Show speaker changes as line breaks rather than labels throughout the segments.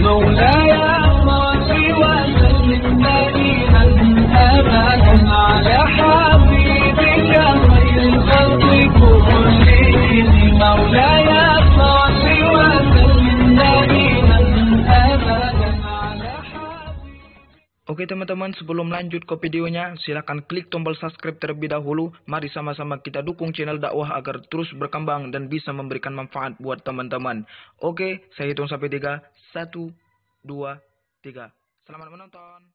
مولاي صل وسلم دائما أبدا على حبيبك خير الخلق كلهم مولاي صل وسلم دائما أبدا على حبيبك.
Oke teman-teman, sebelum lanjut ke videonya, silahkan klik tombol subscribe terlebih dahulu. Mari sama-sama kita dukung channel dakwah agar terus berkembang dan bisa memberikan manfaat buat teman-teman. Oke, saya hitung sampai 3. 1, 2, 3. Selamat menonton.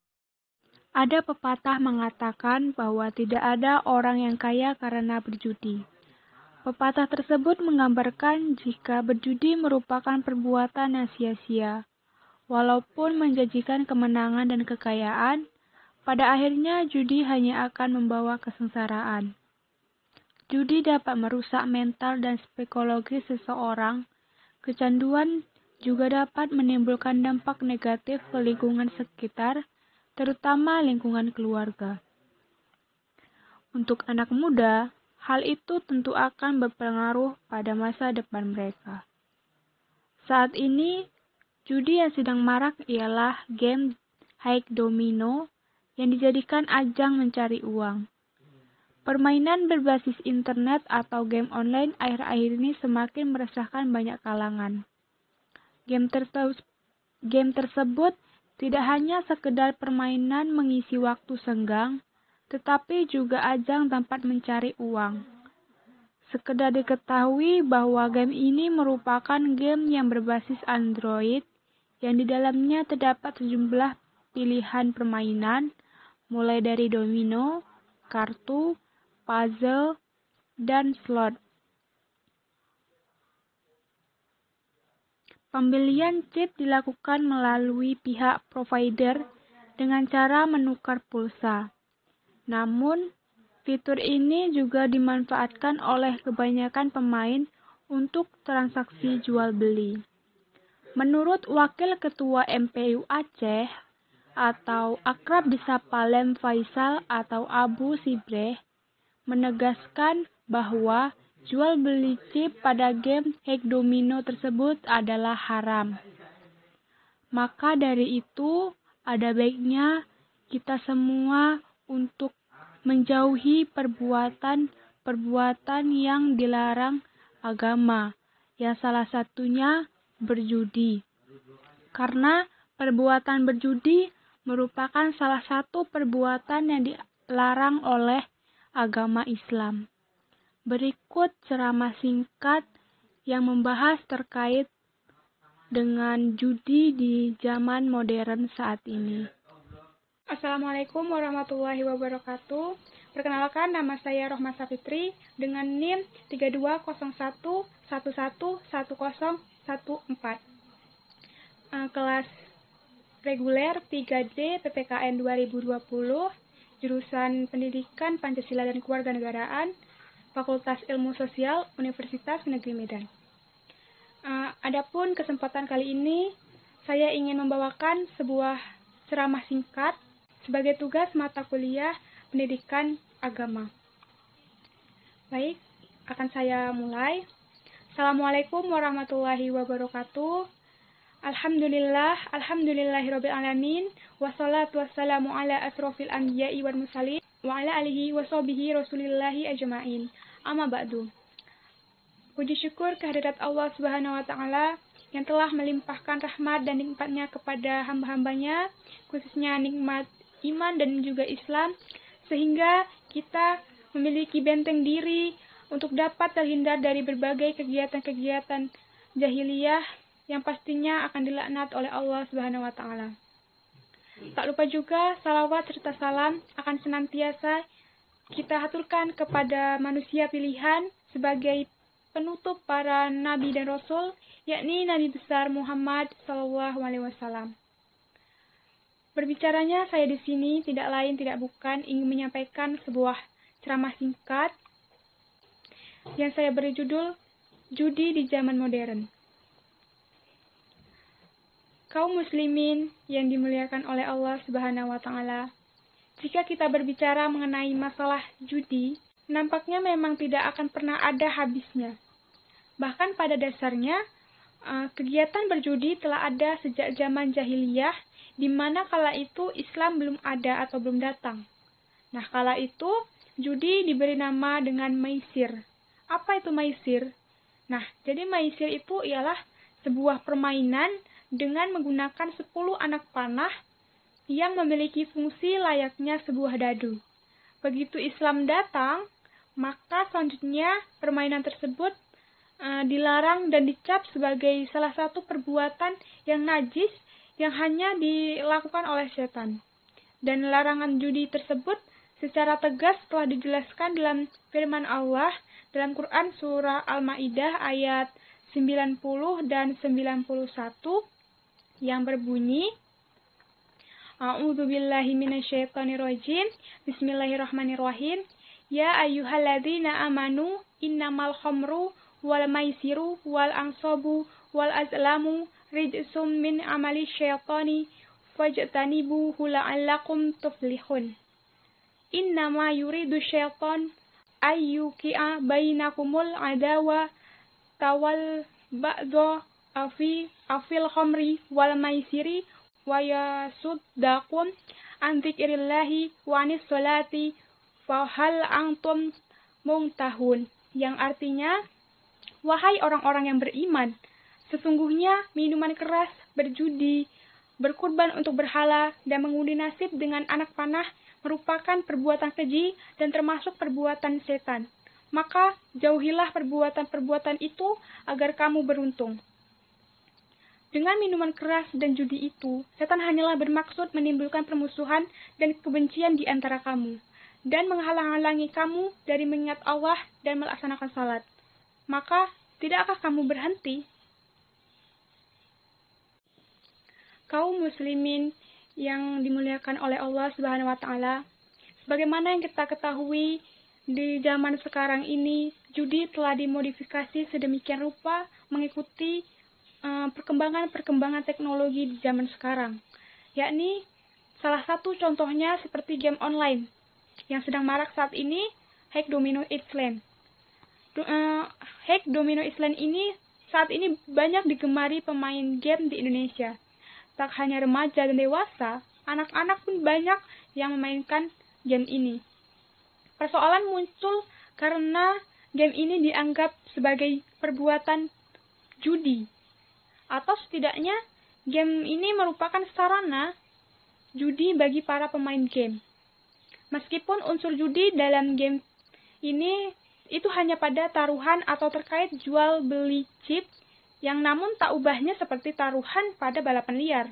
Ada pepatah mengatakan bahwa tidak ada orang yang kaya karena berjudi. Pepatah tersebut menggambarkan jika berjudi merupakan perbuatan yang sia-sia. Walaupun menjanjikan kemenangan dan kekayaan, pada akhirnya judi hanya akan membawa kesengsaraan. Judi dapat merusak mental dan psikologi seseorang. Kecanduan juga dapat menimbulkan dampak negatif ke lingkungan sekitar, terutama lingkungan keluarga. Untuk anak muda, hal itu tentu akan berpengaruh pada masa depan mereka. Saat ini, judi yang sedang marak ialah game high domino yang dijadikan ajang mencari uang. Permainan berbasis internet atau game online akhir-akhir ini semakin meresahkan banyak kalangan. Game tersebut tidak hanya sekedar permainan mengisi waktu senggang, tetapi juga ajang tempat mencari uang. Sekedar diketahui bahwa game ini merupakan game yang berbasis Android, yang di dalamnya terdapat sejumlah pilihan permainan, mulai dari domino, kartu, puzzle, dan slot. Pembelian chip dilakukan melalui pihak provider dengan cara menukar pulsa. Namun, fitur ini juga dimanfaatkan oleh kebanyakan pemain untuk transaksi jual beli. Menurut Wakil Ketua MPU Aceh atau akrab disapa Lem Faisal atau Abu Sibreh, menegaskan bahwa jual beli chip pada game Hack Domino tersebut adalah haram. Maka dari itu, ada baiknya kita semua untuk menjauhi perbuatan yang dilarang agama, yang salah satunya berjudi. Karena perbuatan berjudi merupakan salah satu perbuatan yang dilarang oleh agama Islam. Berikut ceramah singkat yang membahas terkait dengan judi di zaman modern saat ini. Assalamualaikum warahmatullahi wabarakatuh. Perkenalkan, nama saya Rohma Safitri dengan NIM 3201111014. Kelas reguler 3D PPKN 2020, jurusan Pendidikan Pancasila dan Kewarganegaraan, Fakultas Ilmu Sosial, Universitas Negeri Medan. Adapun kesempatan kali ini, saya ingin membawakan sebuah ceramah singkat sebagai tugas mata kuliah Pendidikan Agama. Baik, akan saya mulai. Assalamualaikum warahmatullahi wabarakatuh. Alhamdulillahirabbil alamin, wassalatu wassalamu ala asrofil anbiya'i wal mursalin wa ala alihi wa sahbihi rasulillahi ajma'in. Amma ba'du. Puji syukur kehadirat Allah Subhanahu wa taala yang telah melimpahkan rahmat dan nikmatnya kepada hamba-hambanya, khususnya nikmat iman dan juga Islam, sehingga kita memiliki benteng diri untuk dapat terhindar dari berbagai kegiatan-kegiatan jahiliyah yang pastinya akan dilaknat oleh Allah Subhanahu wa taala. Tak lupa juga salawat serta salam akan senantiasa kita haturkan kepada manusia pilihan sebagai penutup para nabi dan rasul, yakni Nabi besar Muhammad SAW. Berbicaranya saya di sini tidak lain tidak bukan ingin menyampaikan sebuah ceramah singkat yang saya beri judul Judi di Zaman Modern. Kaum muslimin yang dimuliakan oleh Allah Subhanahu wa taala, jika kita berbicara mengenai masalah judi, nampaknya memang tidak akan pernah ada habisnya. Bahkan pada dasarnya, Kegiatan berjudi telah ada sejak zaman jahiliyah, di mana kala itu Islam belum ada atau belum datang. Nah, kala itu judi diberi nama dengan maisir. Apa itu maisir? Nah, jadi maisir itu ialah sebuah permainan dengan menggunakan 10 anak panah yang memiliki fungsi layaknya sebuah dadu. Begitu Islam datang, maka selanjutnya permainan tersebut dilarang dan dicap sebagai salah satu perbuatan yang najis yang hanya dilakukan oleh setan. Dan larangan judi tersebut secara tegas telah dijelaskan dalam firman Allah dalam Quran surah Al-Maidah ayat 90 dan 91 yang berbunyi, A'udzubillahi minasyaitonirrajim. Bismillahirrahmanirrahim. Ya ayyuhalladzina amanu innamal khamru wal maisiru wal ansabu wal azlamu rijsum min amali syaitani fajtanibuhu la'allakum tuflihun. Innama yuridu syaitan ayyuki'a bainakumul adawa tawal ba'dha afil khamri wal maisiri wa yasuddakum an dzikrillahi wa anis salati fa hal antum muntahun, yang artinya, wahai orang-orang yang beriman, sesungguhnya minuman keras, berjudi, berkurban untuk berhala, dan mengundi nasib dengan anak panah merupakan perbuatan keji dan termasuk perbuatan setan. Maka jauhilah perbuatan-perbuatan itu agar kamu beruntung. Dengan minuman keras dan judi itu, setan hanyalah bermaksud menimbulkan permusuhan dan kebencian di antara kamu, dan menghalang-halangi kamu dari mengingat Allah dan melaksanakan salat. Maka, tidakkah kamu berhenti? Kaum muslimin yang dimuliakan oleh Allah Subhanahu wa taala, sebagaimana yang kita ketahui, di zaman sekarang ini judi telah dimodifikasi sedemikian rupa mengikuti perkembangan-perkembangan teknologi di zaman sekarang. Yakni salah satu contohnya seperti game online yang sedang marak saat ini, Hack Domino Island. Hack Domino Island ini saat ini banyak digemari pemain game di Indonesia. Tak hanya remaja dan dewasa, anak-anak pun banyak yang memainkan game ini. Persoalan muncul karena game ini dianggap sebagai perbuatan judi. Atau setidaknya game ini merupakan sarana judi bagi para pemain game. Meskipun unsur judi dalam game ini itu hanya pada taruhan atau terkait jual beli chip, yang namun tak ubahnya seperti taruhan pada balapan liar.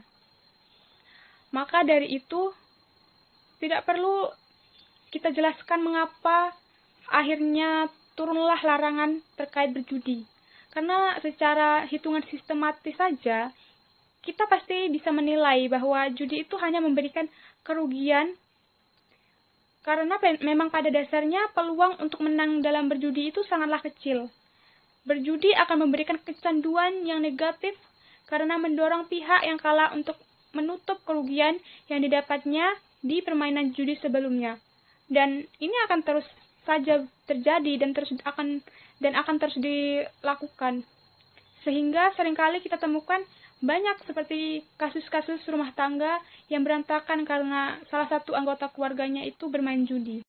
Maka dari itu, tidak perlu kita jelaskan mengapa akhirnya turunlah larangan terkait berjudi. Karena secara hitungan sistematis saja, kita pasti bisa menilai bahwa judi itu hanya memberikan kerugian, karena memang pada dasarnya peluang untuk menang dalam berjudi itu sangatlah kecil. Berjudi akan memberikan kecanduan yang negatif karena mendorong pihak yang kalah untuk menutup kerugian yang didapatnya di permainan judi sebelumnya. Dan ini akan terus saja terjadi dan akan terus dilakukan. Sehingga seringkali kita temukan banyak seperti kasus-kasus rumah tangga yang berantakan karena salah satu anggota keluarganya itu bermain judi.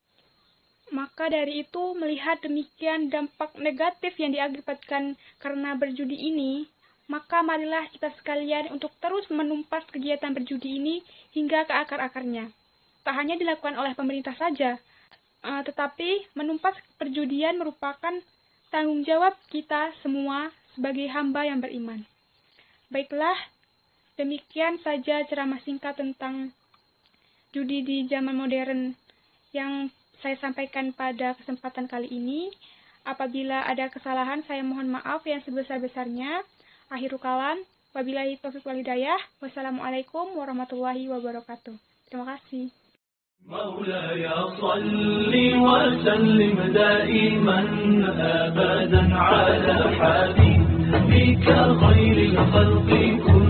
Maka dari itu, melihat demikian dampak negatif yang diakibatkan karena berjudi ini, maka marilah kita sekalian untuk terus menumpas kegiatan berjudi ini hingga ke akar-akarnya. Tak hanya dilakukan oleh pemerintah saja, tetapi menumpas perjudian merupakan tanggung jawab kita semua sebagai hamba yang beriman. Baiklah, demikian saja ceramah singkat tentang judi di zaman modern yang saya sampaikan pada kesempatan kali ini. Apabila ada kesalahan, saya mohon maaf yang sebesar-besarnya. Akhirul kalam, wabillahi taufiq wal hidayah. Wassalamualaikum warahmatullahi wabarakatuh. Terima kasih.
مولاي صل وسلم دائما أبدا على حبيبك خير الخلق كلهم